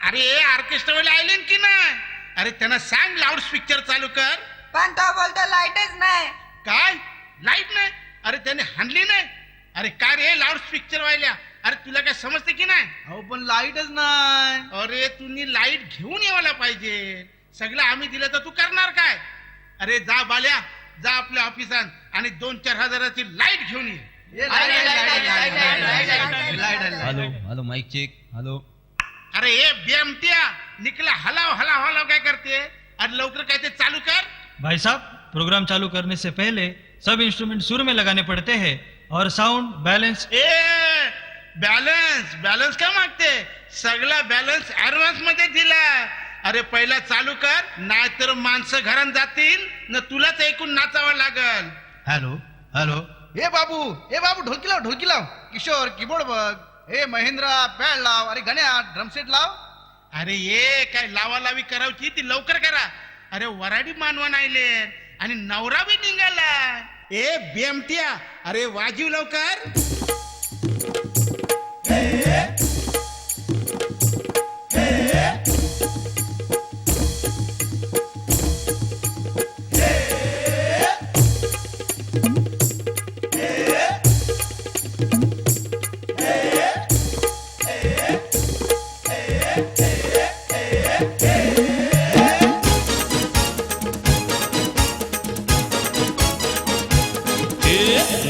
अरे ऑर्केस्ट्रावाले आले की नाही? अरे त्यांना सांग लाऊड स्पीकर चालू कर. पण तो बोलतो लाईटच नाही. काय लाईट नाही? अरे त्याने हाणली नाही. अरे काय रे लाऊड स्पीकर वाल्या, अरे तुला काय समजते की नाही? अहो पण लाईटच नाही. अरे तुम्ही लाईट घेऊन यायला पाहिजे. सगळं आम्ही दिलं तर तू करणार काय? अरे जा बाल्या, जा आपल्या ऑफिसात आणि 2-4 हजाराची लाईट घेऊन ये. Hello hello mic check. Hello. अरे ये बेमट्या निकला, हलाव हलाव हलाव काय करते? अरे लवकर काय ते चालू कर. भाई साहब, प्रोग्राम चालू करने से पहले सब इंस्ट्रूमेंट सुर में लगाने पड़ते हैं और साउंड बैलेंस. ए बॅलन्स बॅलन्स का मागते? सगळा बॅलन्स ऍडव्हान्स मध्ये दिला. अरे पहिला चालू कर, नाहीतर माणसं घरात जातील न तुलाच ऐकून नाचावं लागल. Hello hello. ए बाबू ढोलकी लाव, ढोलकी लाव. किशोर कीबोर्ड बघ. ए महेंद्रा पॅड लाव. अरे गण्या ड्रम सेट लाव. अरे ये काय लावालावी करावची ती लवकर करा. अरे वराडी मानवा नाहीले आणि नवरा बी निघाला. ए बेमट्या अरे वाजीव लवकर.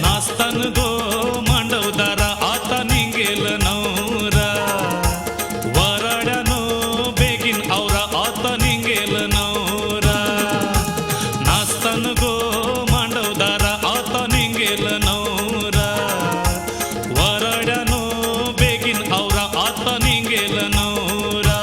नाचतान गो मांडवदारा आता निघेल नवरा. वराड्यानो बेगीन आवरा आता निघेल नवरा. नाचतान गो मांडवदारा आता निघेल नवरा. वराड्यानो बेगीन आवरा आता निघेल नवरा.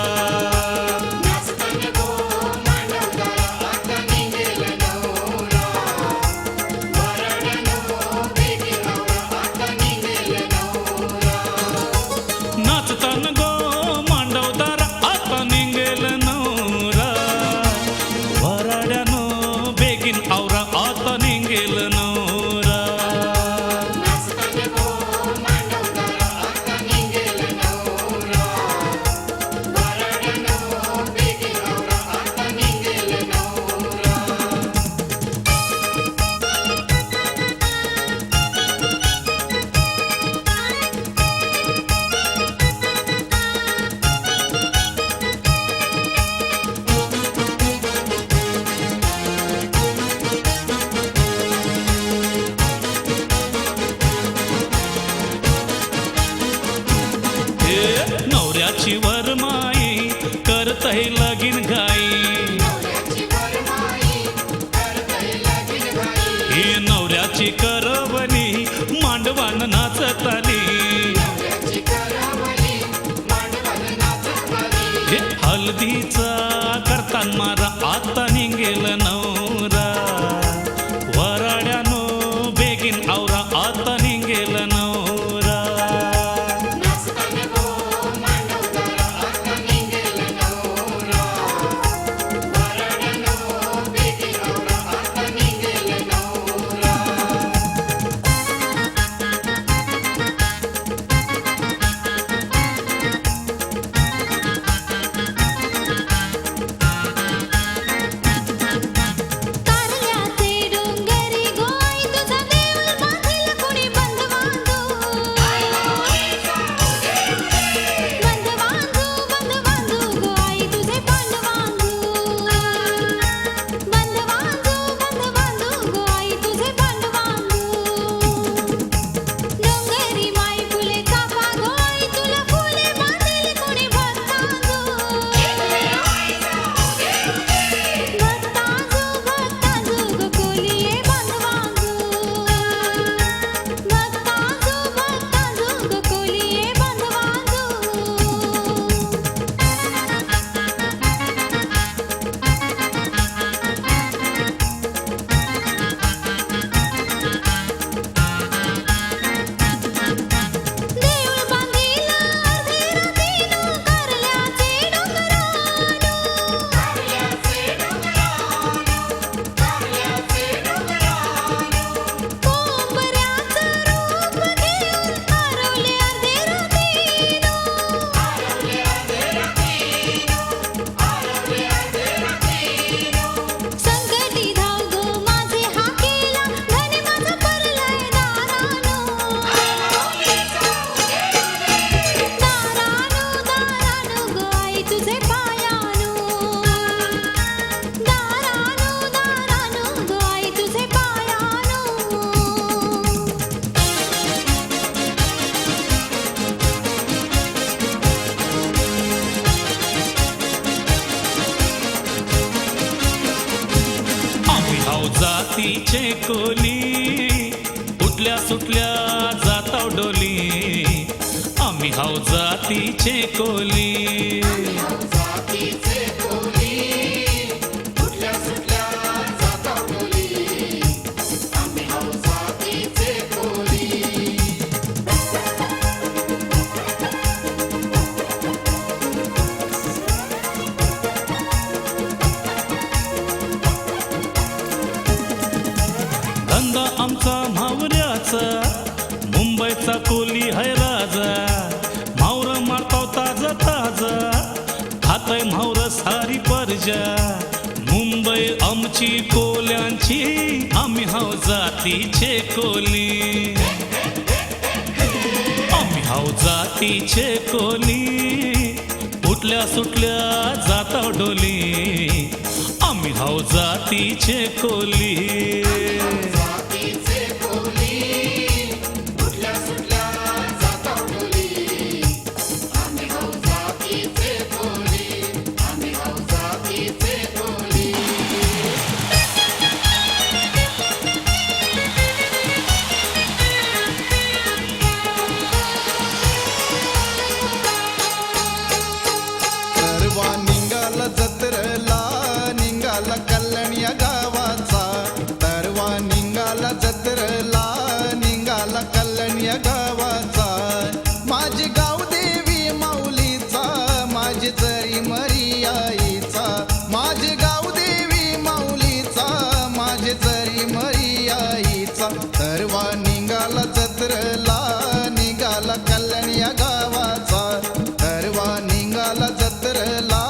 नाचतान गो मांडवदारा आता निघेल नवरा. वराड्यानो बेगीन आवरा आता निघेल नवरा. नवऱ्याची वरमाई करतय लगीन घाई. हे नवऱ्याची करवली मांडवान नाचताली. हे हल्दीचा करतान मारा आता निघेल नवरा. वराड्यानो बेगीन आवरा आता निघेल नवरा. कारल्याचे डोंगरी गोई तुझा देऊळ बांधील कुणी कोली उठल्या सुटल्या जाताव डोली आम्ही हाव जातीचे कोली धंदा आमचा म्हावऱ्याचा मुंबईचा कोली है राजा म्हावर मारताव ताजा ताजा खातय म्हावर सारी परजा मुंबई आमची कोल्यांची आम्ही हाव जातीचे कोली आम्ही हाव जातीचे कोली उठल्या सुटल्या जाताव डोली आम्ही हाव जातीचे कोली सर्वा निघाला जत्रेला निघाला कल्याण या गावाचा तरवा निघाला जत्रेला निघाला कल्याण या गावाचा माझी गावदेवी माऊलीचा माझी जरी मरी आईचा माझी गावदेवी माऊलीचा माझी जरी मरी आईचा तरवा निघाला जत्रेला निघाला कल्याण या गावाचा तरवा निघाला जत्रेला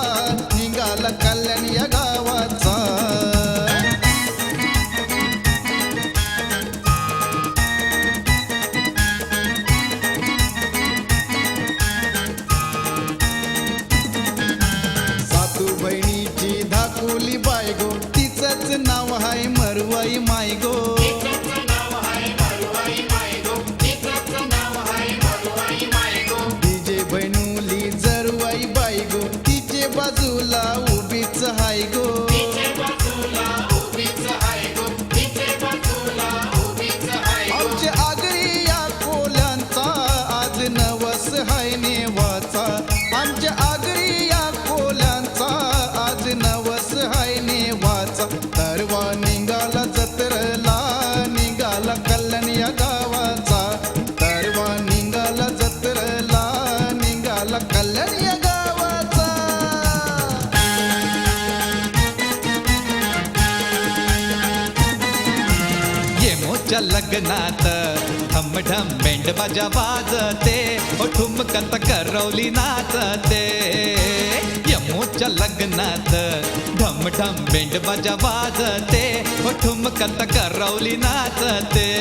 निघाला कल्याण या गावाचा सातू बहिणीची धाकुली बायगो तिचंच नाव हाय मरवाई मायगो तिचे बहिणुली जरवाई बायगो तिचे बाजूला उभीच हाय गो आमच्या आगरी या कोल्यांचा आज नवस हाय नेवाचा आमच्या आगरी या कोल्यांचा आज नवस हाय नेवाचा तरवा निघाला जत्रेला निघाला कल्याण या गावाचा तरवा निघाला जत्रेला निघाला कल्याण या गावाचा येमोच्या लग्नात ढमढम मेंढ बाजा वाजते ओ ठुमकत करवली नाचते यमोच्या लग्नात ढमढम मेंढ बाजा वाजते ओ ठुमकत करवली नाचते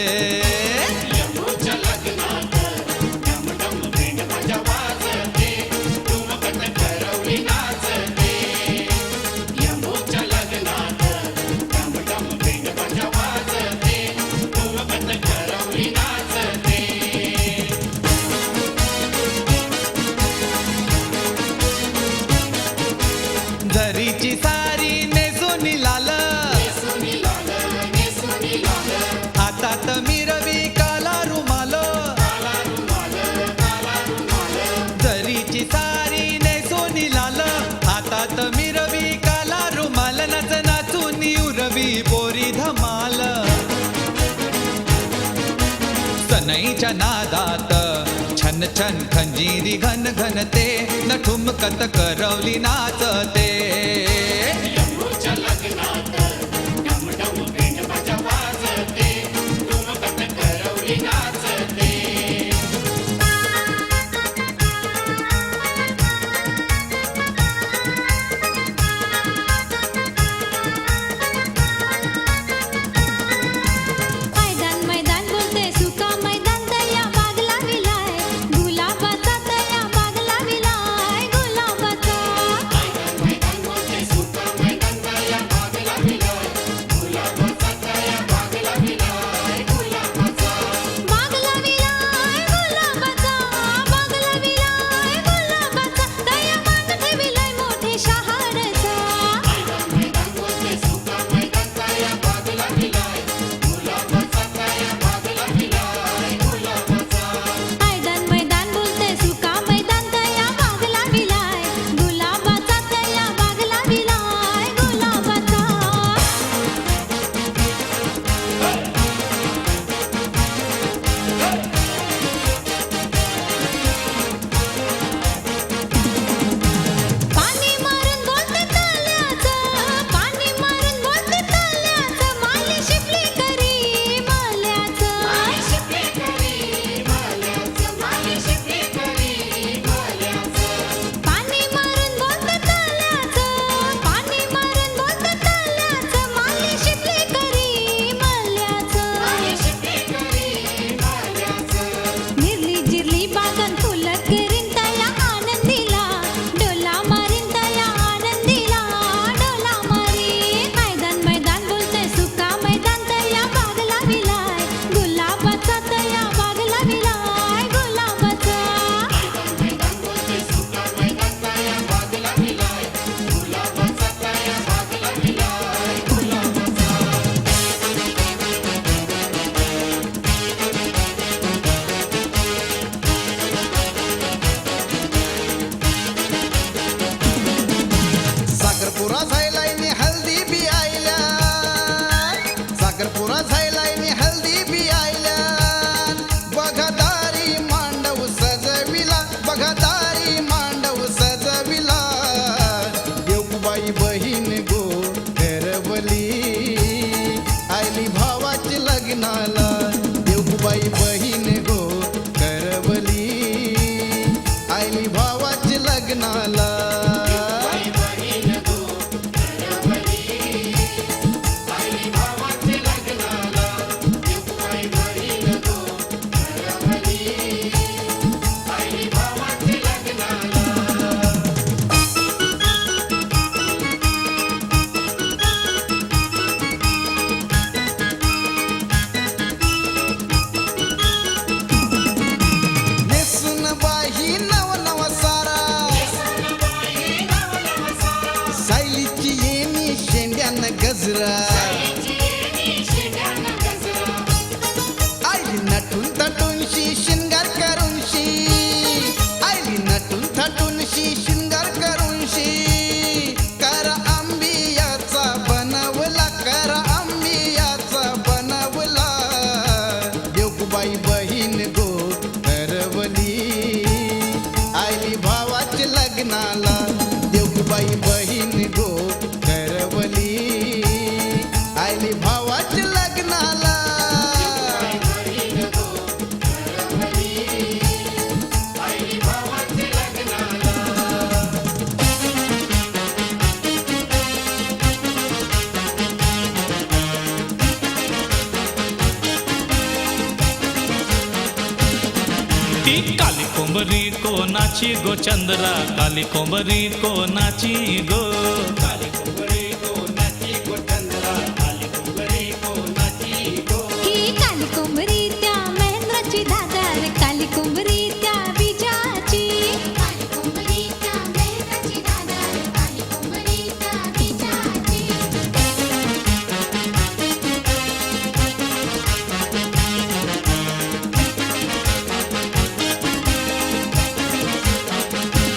झरीची सारी नेसून लाल हातात मिरवी काला रुमाल झरीची सारी नेसून लाल हातात मिरवी काला रुमाल नाच नाचून उरवी पोरी धमाल सनईच्या नादात छन छन खंजीरी घन घनते न ठुमकत करवली नाचते मैदान मैदान बोलते सुका मैदान तया बागला विलाय गुलाबाचा तया बागला विलाय गुलाबाचा मैदान मैदान बोलते सुका आईली नटून थटूनशी शिंगार करूनशी आईली नटून थटूनशी शिंगार करूनशी कर आंबियाचा बनवला कर आंबियाचा बनवला देवकुबाई बहीण गो करवली आईली भावाच्या लग्नाला देवकुबाई बहीण गो करवली आईली भावाच्या लग्नाला ती काली कोंबरी कोणाची गो चंद्रा काली कोंबरी कोणाची गो ही काली कोंबरी त्या महेंद्राची दादर काली कोंबरी त्या विजाची काली कोंबरी त्या महेंद्राची दादर काली कोंबरी त्या विजाची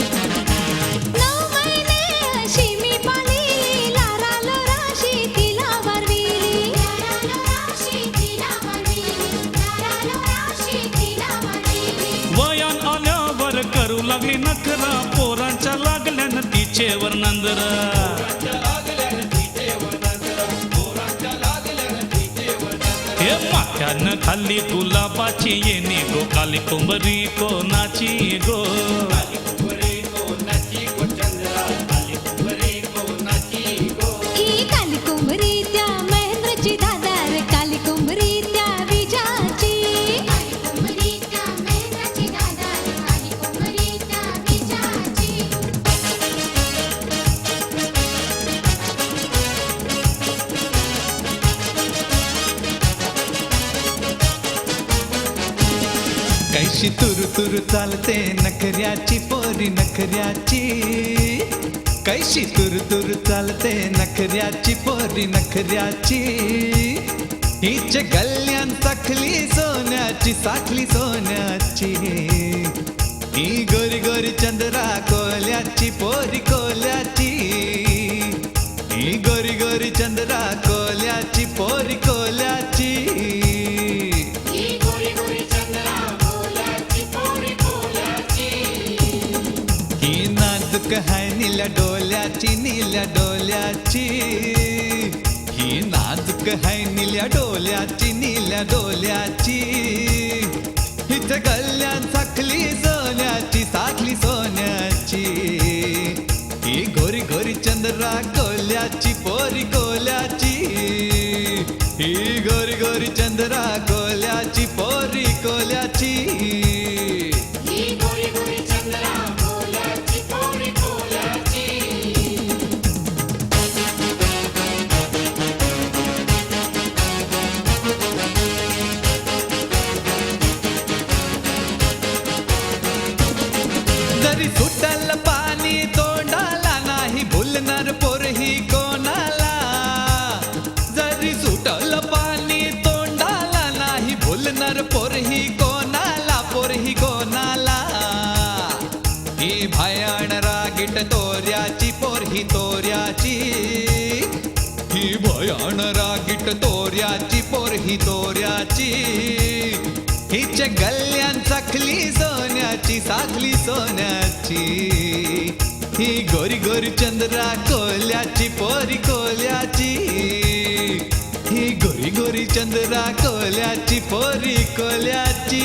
नऊ महिने अशी मी पाळली लारा लोराशी तिला वारविली लारा लोराशी तिला वारविली लारा लोराशी तिला वारविली वयान आल्यावर करू लागली नखरा पोरांच्या लागल्यानं तिचेवर नंदरा हे माथ्यानं खाल्ली गुलाबाची येणे गो काली कोंबरी कोणाची गो ही काली कोंबरी त्या महेंद्राची दादर काली कोंबरी त्या विजाची काली कोंबरी त्या महेंद्राची दादर काली कोंबरी त्या विजाची कैशी तुरु तुरु चालते नखऱ्याची पोरी नखऱ्याची कैशी तुरु तुरु चालते नखऱ्याची पोरी नखऱ्याची हिच्या गल्ल्यान साखली सोन्याची साखली सोन्याची ही गोरी गोरी चंद्रा कोल्याची पोरी कोल्याची ही गोरी गोरी चंद्रा कोल्याची पोरी कोल्याची ही नाजूक हाय नील्या डोल्याची ही नाजूक हाय नील्या डोल्याची हिच्या गल्ल्यान साखली सोन्याची ही गोरी गोरी चंद्रा कोल्याची पोरी कोल्याची ही गोरी गोरी चंद्रा कोल्याची पोरी कोल्याची जरी सुटल पाणी तोंडाला नाही भुलणार पोरही कोणाला जरी सुटल पाणी तोंडाला नाही भुलणार पोरही कोणाला ही भयाण रागीट तोऱ्याची पोरही तोऱ्याची ही भयाण रागीट तोऱ्याची पोरही तोऱ्याची हिच्या गल्ल्यान साखली सोन्याची ही गोरी गोरी चंद्रा कोल्याची पोरी कोल्याची ही गोरी गोरी चंद्रा कोल्याची पोरी कोल्याची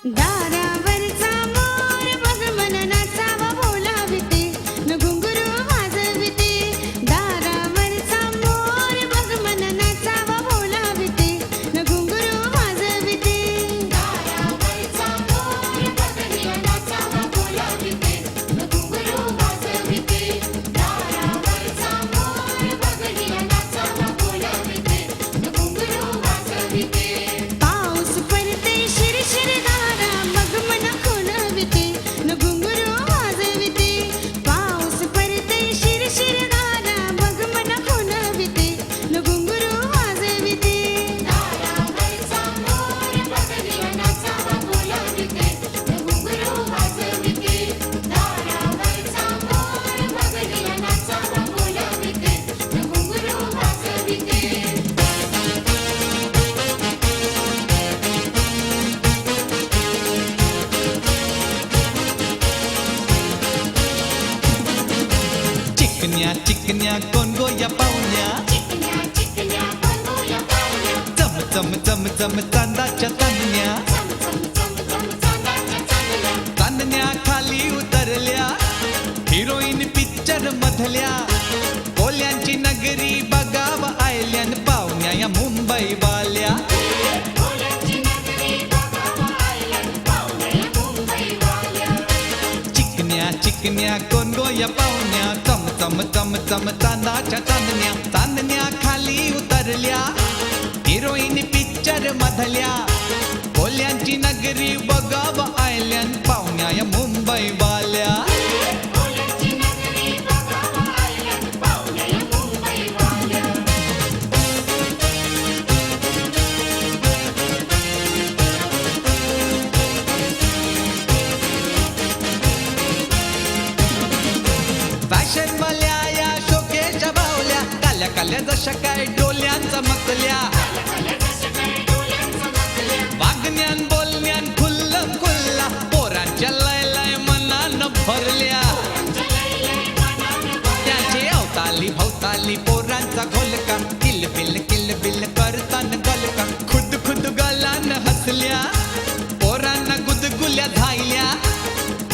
दारावरचा मोर बघ मन नाचावा बोलाविते न घुंगरू वाजविते दारावरचा मोर बघ मन नाचावा बोलाविते न घुंगरू वाजविते दारावरचा मोर बघ मन नाचावा बोलाविते न घुंगरू वाजविते चिकन्या चिकन्या कोण गो या पाहुण्या चम चम चम चम चांदाच्या चांदण्या चांदण्या खाली उतरल्या हिरोईन पिक्चर मधल्या कोल्यांची नगरी बघाव आयल्यान पाहुण्या या मुंबई वाल्या चिकन्या चिकन्या कोण गो या पाहुण्या चम चम चम चम चांदाच्या चांदण्या चांदण्या खाली उतरल्या हिरोईन पिक्चर मधल्या कोल्यांची नगरी बघाव आयल्यान पाहुण्या या मुंबई वाल्या फॅशन वाल्या या शोकेच्या बावल्या काल्या काल्या जशा काय डोल्यां चमकल्या वागण्यान बोलण्यान खुल्लम खुल्ला पोरांच्या लय लय मनान भरल्या त्याचे अवताली भवताली पोरांचा घोलका किल बिल करतान गलका खुद खुद गलान हसल्या पोरांना गुदगुल्या धायल्या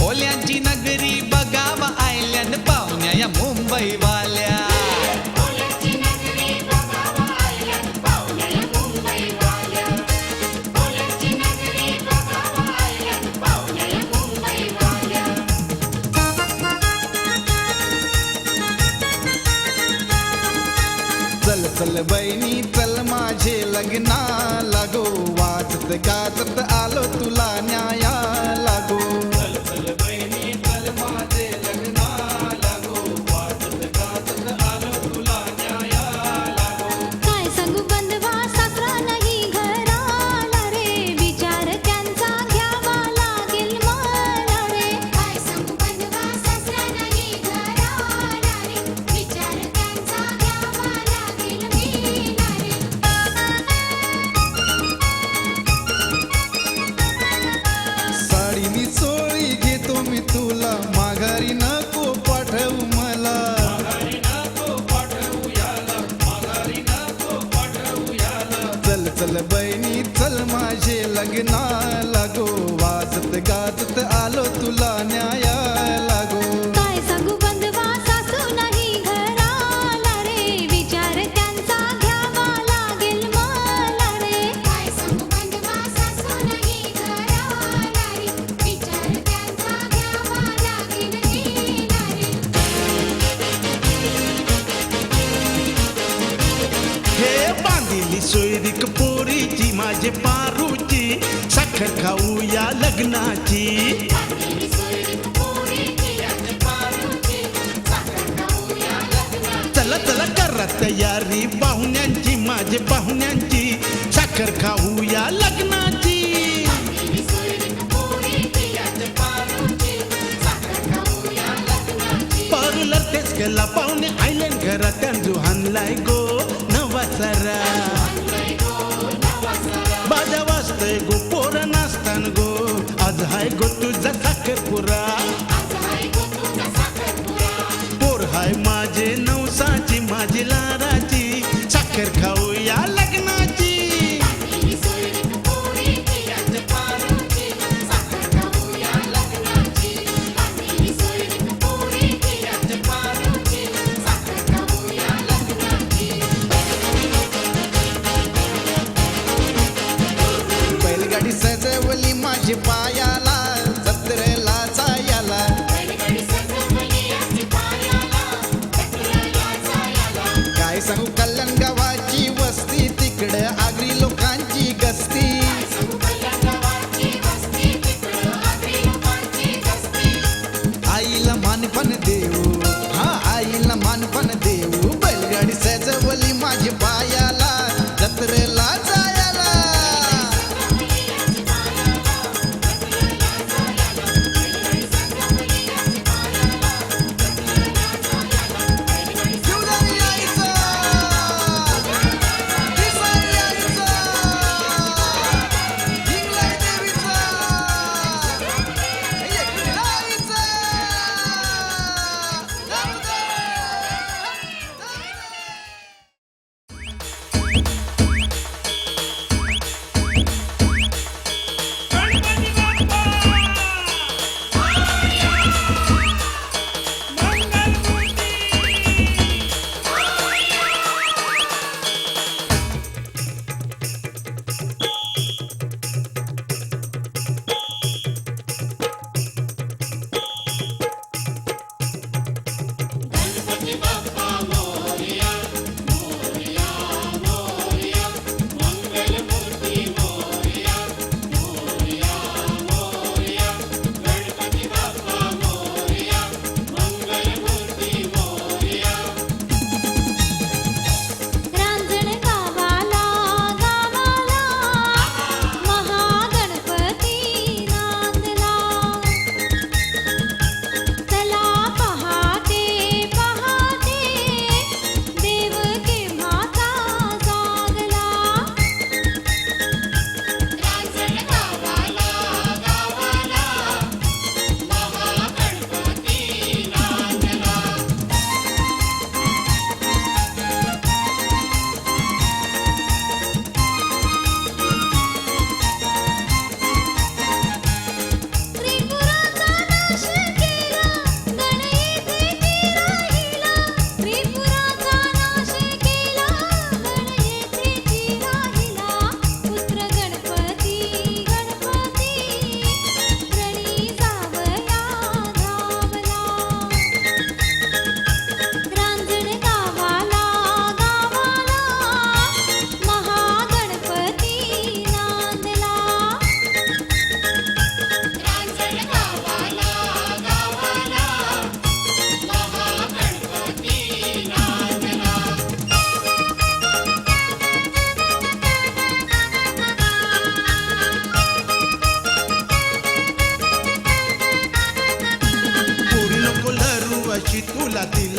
ओल्यांची नगरी बघाव आयल्यान पाहुण्या या मुंबई वाल्या चल चल बहिणी चल माझे लग्ना लागो वाचत गाजत आलो तुला न्याया लागो काय सांगू बंधवा सासरा नाही घराला रे विचार त्यांचा घ्यावा लागेल मला रे काय सांगू बंधवा सासरा नाही घराला रे विचार त्यांचा घ्यावा लागेल मला रे साडीनी चोळी घेतो मी तुला माघारी नको पाठवू मला चल चल बहिणी चल माझे लग्ना लागो वाजत गाजत आलो तुला न्याया लागो काय सांगू बंधवा सासू नाही घराला रे विचार त्यांचा घ्यावा लागेल मला रे काय सांगू बंधवा सासू नाही घराला रे विचार त्यांचा घ्यावा लागेल मला रे हे बांधिली सोयरीक पोरीची माझे पारूची साखर खाऊ या लग्नाची चला चला करा तयारी पाहुण्यांची माझे पाहुण्यांची साखर खाऊ या लग्नाची पार्लर तेच केला पाहुणे आयलंड घरात त्यांजू हानलाय गो नवा सारा बाजा वाजतय गो पोर नाचतान गो आज हाय गो तुझा साखरपुरा पोर हाय माझे नवसाची माझी लाराची साखर खाऊ या लग्नाची बैलगाडी सजवली माझी पायाला जत्रेला जायला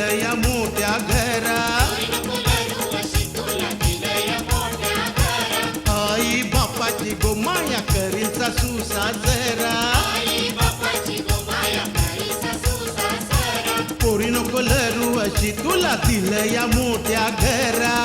दिलं या मोठ्या घरा आई बापाची गोमाया करील सासू सासरा पोरी नको लरू अशी तुला दिलं या मोठ्या घरा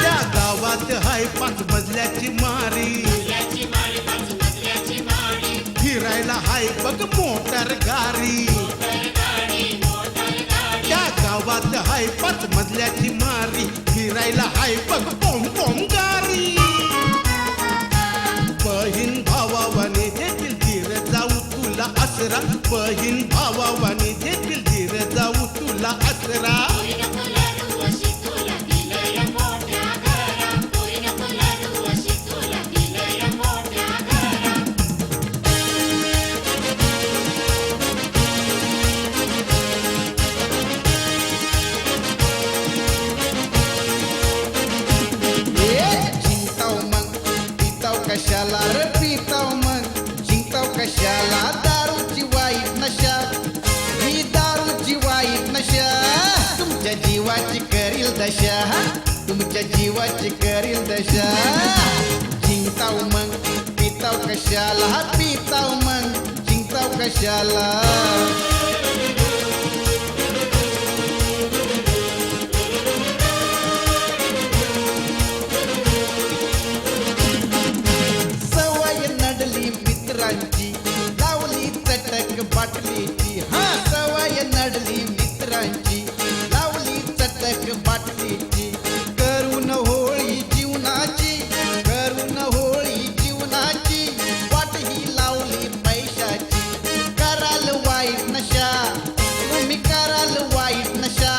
त्या गावात हाय 5 मजल्याची मारी फिरायला हाय बघ मोटर गाडी त्या गावात हाय 5 मजल्याची मारी फिरायला हाय बघ पोम पोम गाडी बहीण भावाने देखील धीर जाऊ तुला आसरा बहीण भावाने देखील धीर जाऊ तुला आसरा जिंकताव मग पिताव कशाला रे पिताव मग जिंकताव कशाला दारूची वाईट नशा ही दारूची वाईट नशा तुमच्या जीवाची करील दशा तुमच्या जीवाची करील दशा जिंकताव मग पिताव कशाला पिताव मग जिंकताव कशाला सवय नडली मित्रांची लावली चटक बाटलीची हा सवय नडली मित्रांची लावली चटक बाटलीची करून होळी जीवनाची करून होळी जीवनाची वाट ही लावली पैशाची कराल वाईट नशा तुम्ही कराल वाईट नशा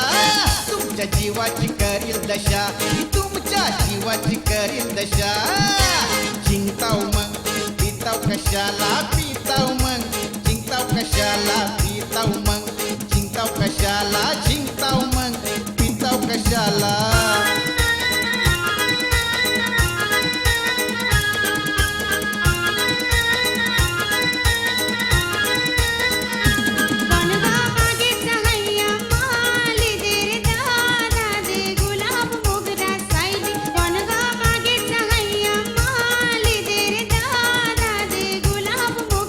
तुमच्या जीवाची करील दशा ही तुमच्या जीवाची करील दशा जिंकताव मग पिताव कशाला पिताव मग जिंकताव कशाला पिताव मग जिंकताव कशाला जिंकताव मग पिताव कशाला वनगा मागेचा हैया माली दे रे दादा दे गुलाब मोगरा सायली वनगा मागेचा हैया माली दे रे दादा दे गुलाब मोगरा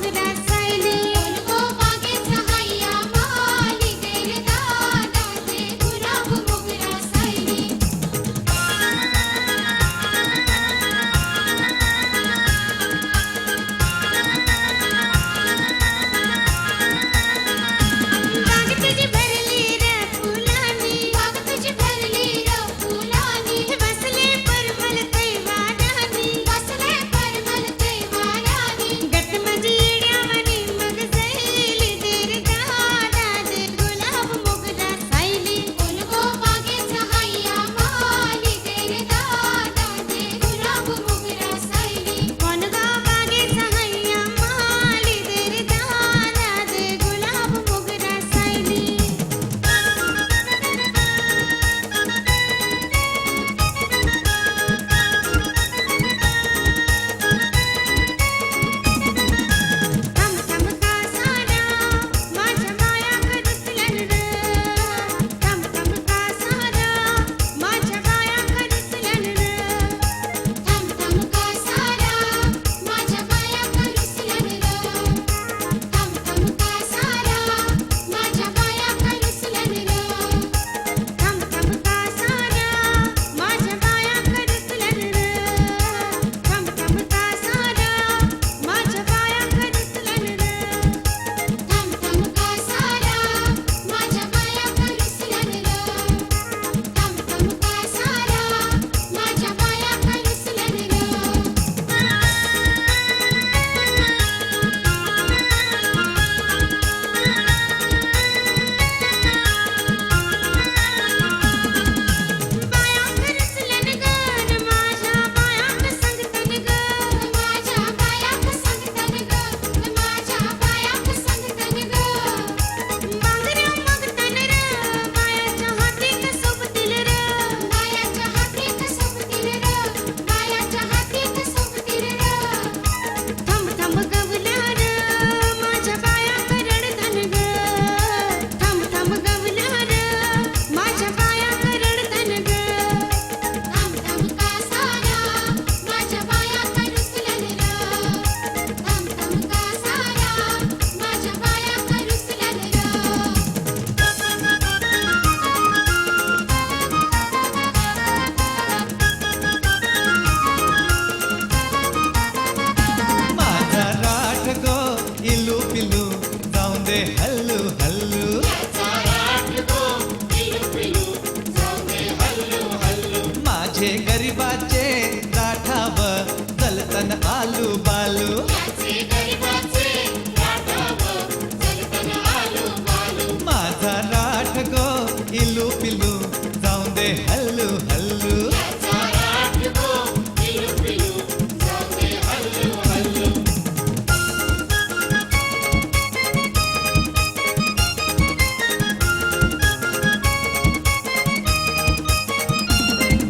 माझे गरिबाचे राठाव जलतन आलू बालू माझा राठ गो इलू पिलू जाऊ दे हल्लू हल्लू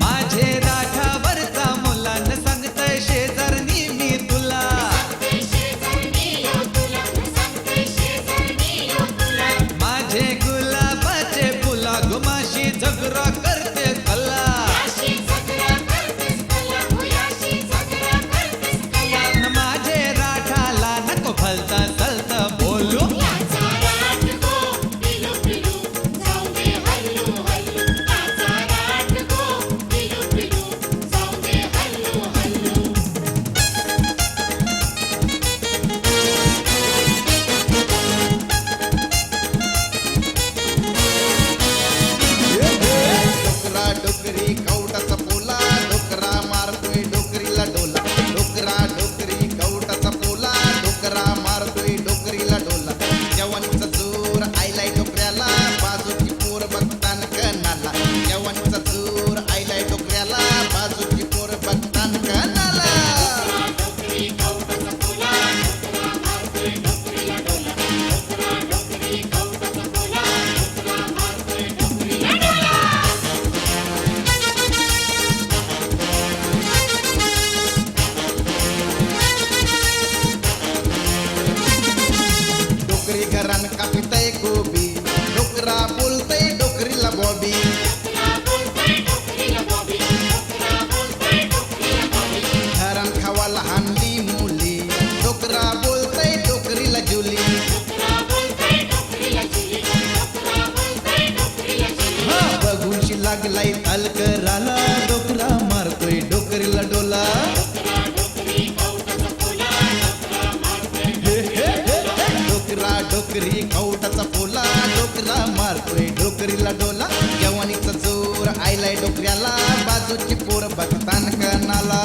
माझे राठावरचा मुलान सांगतय शेजारनी मी तुला माझे गुलाबाचे फुला गुमाशी झगडा करते कला माझे राठाला नको फलता चलता बोलू डोकरा डोकरी कवटाचा पोला डोकरा मारतोय डोकरीला डोला डोकरा डोकरी कवटाचा पोला डोकरा मारतोय डोकरीला डोला जवानीचा जोर आयलाय डोकऱ्याला बाजूची पोर बघतान कनाला जवानीचा जोर आयलाय डोकऱ्याला बाजूची पोर बघतान कनाला डोकरी घरान कापितय गोबी डोकरा बोलतय डोकरीला बॉबी घरान खावाला हानली मुली डोकरा बोलतय डोकरीला जुली बघूनशी लागलाय तालकराला डोकरा मारतोय डोकरीला डोला डोकरा डोकरी कवटाचा पोला डोकरा मारतोय डोकरीला डोला जवानीचा जोर आयलाय डोकऱ्याला बाजूची पोर बघतान कनाला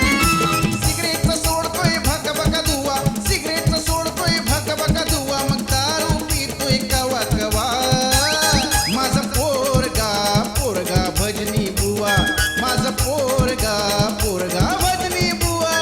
सिगरेटचं सोडतोय भक भक धुवा सिगरेटचं सोडतोय भक भक धुवा मग दारू पितोय कवा कवा माझा पोरगा पोरगा भजनी बुवा माझा पोरगा पोरगा भजनी बुवा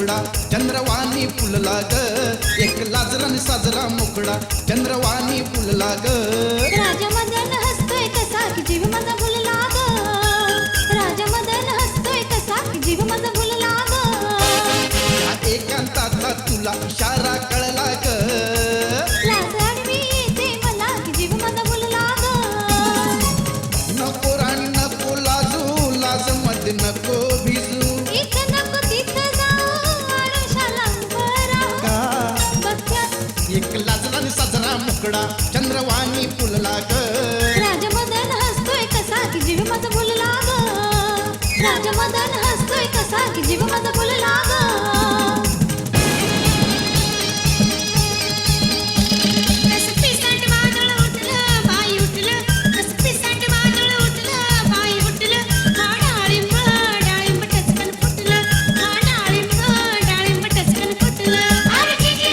मुकडा चंद्रवाणी फुलला ग एक लाजरान साजरा मुकडा चंद्रवाणी फुलला ग राजा मदन हसतोय कसा की जीव माझा भुलला ग राजा मदन हसतोय कसा की जीव माझा भुलला ग या एकांताचा तुला इशारा कळला ग लाज आडवी येते मला की जीव माझा भुलला ग नको राणी नको लाजू लाज मध्ये नको भिजू इथं नको तिथं जाऊ आरुषाला उभं राहू का बघत्यात एक लाजरान साजरा मुकडा चंद्रवाणी फुलला ग राजा मदन हसतोय कसा की जीव माझा भुलला ग राजा मदन हसतोय कसा की जीव माझा भुलला ग कसं पिसाट वादळ उठलं बाई उठलं कसं पिसाट वादळ उठलं बाई उठलं हा डाळिंब टचकन फुटलं हा डाळिंब टचकन फुटलं अरे किती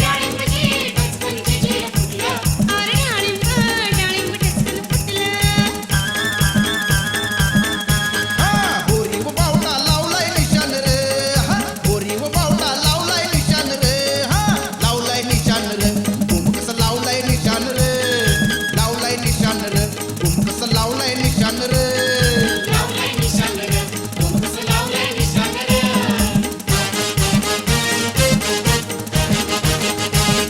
डाळिंबची टचकन किती फुटलं अरे डाळिंब टचकन फुटलं हा बोरी व बावटा लावलाय निशान रे हा बोरी व बावटा लावलाय निशान रे हा लावलाय निशान रे बुम कसं लावलाय निशान रे लावलाय निशान रे बुम कसं लावलाय निशान रे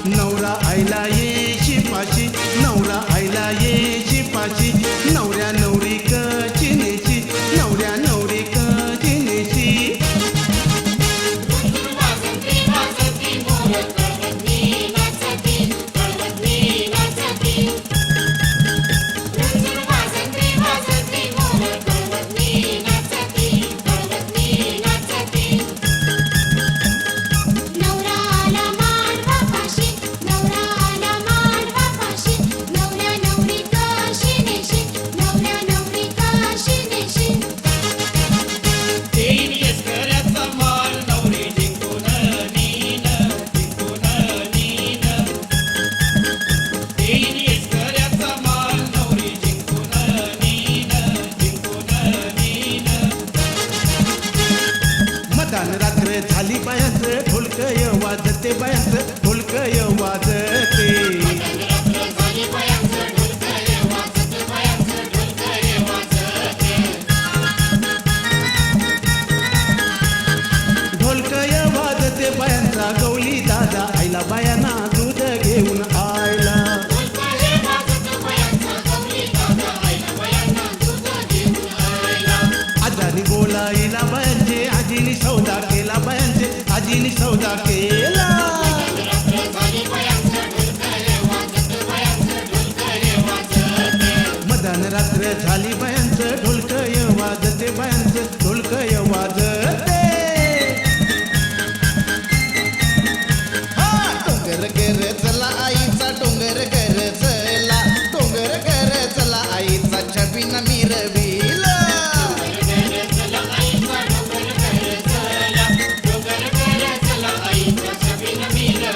नवरा आईला ये शिपाशी नवरा आईला ये शिपाशी नवऱ्या नवरी कचिनेची नवऱ्या नवरी कचिनेची नवरा आला मांडवा फाशी नवरा आला मांडवा फाशी नवऱ्या नवरी काशी नेशी नवऱ्या नवरी काशी नेशी मदान रात्र झाली बायांचं ढोलकय वाजते बायांचं ढोलकय वाजते ढोलकय वाजते बायांचा गवली दादा आईला बायांना दूध घेऊन आयला आजानी बोलायला बायांचे आजीनी सौदा केला बायांचे आजीनी सौदा केला मदान रात्र झाली बायांचं ढोलकय वाजते बायांचं ढोलकय वाजते हा डोंगर गर चला आईचा डोंगर गर चला डोंगर गर चला आईचा छबिना मिरविला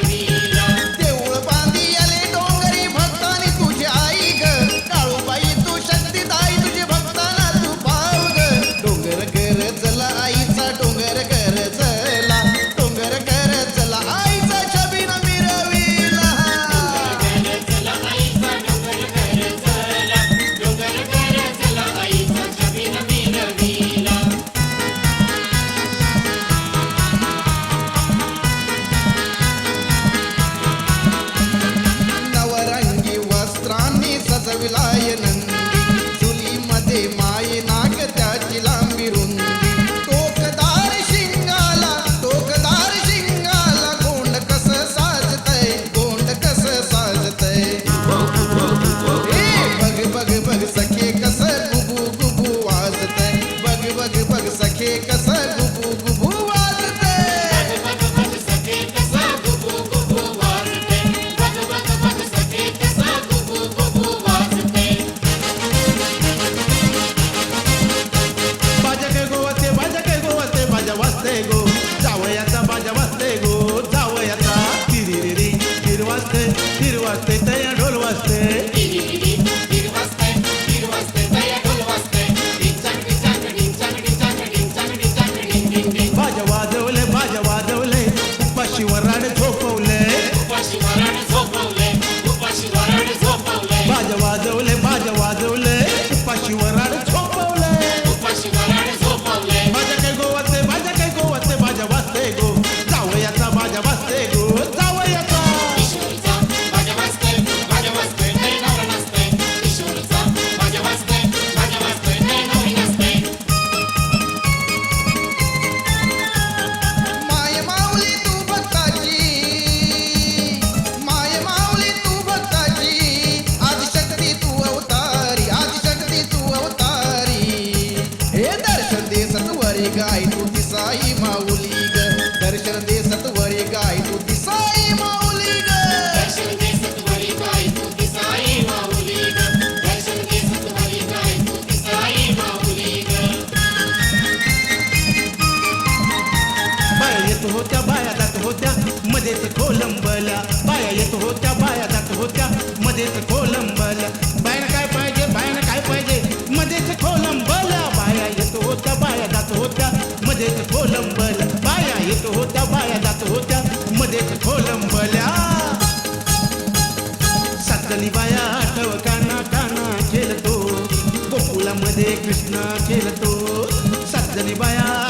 देऊळ बांधी आले डोंगरी भक्तानी तुझी आई ग काळूबाई तू शक्तीदाई तुझी भक्ताना तू पाव ग डोंगर गर चला आईचा डोंगर गर चला डोंगर गर चला आईचा छबिना मिरविला नवरंगी वस्त्रांनी सजविलाय नंदी चुलीमध्ये माये नाग त्याची लांबी रुंदी टोकदार शिंगाला गोंड कस साजतय गोंड कस साजतय बघ बघ बघ सखे कस गुबू गुबू वाजतय बघ बघ बघ सखे कस गुबू गुबू वाजतय बाजा वाजते गो जावयाचा बाजा वाजते गो जावयाचा तिरिरी तीर वाजते तया ढोल वाजते बाजा वाजवले बाजा कोलंबल्या बाया येत होत्या बाया जात होत्या मध्येच कोलंबल्या बायनं काय पाहिजे बायनं काय पाहिजे मध्येच कोलंबल्या बाया येत होत्या बाया जात होत्या मध्येच कोलंबल्या बाया येत होत्या बाया जात होत्या मध्येच कोलंबल्या सातली बाया आठव काना काना खेळतो गोकुळामध्ये कृष्ण खेळतो सातली बाया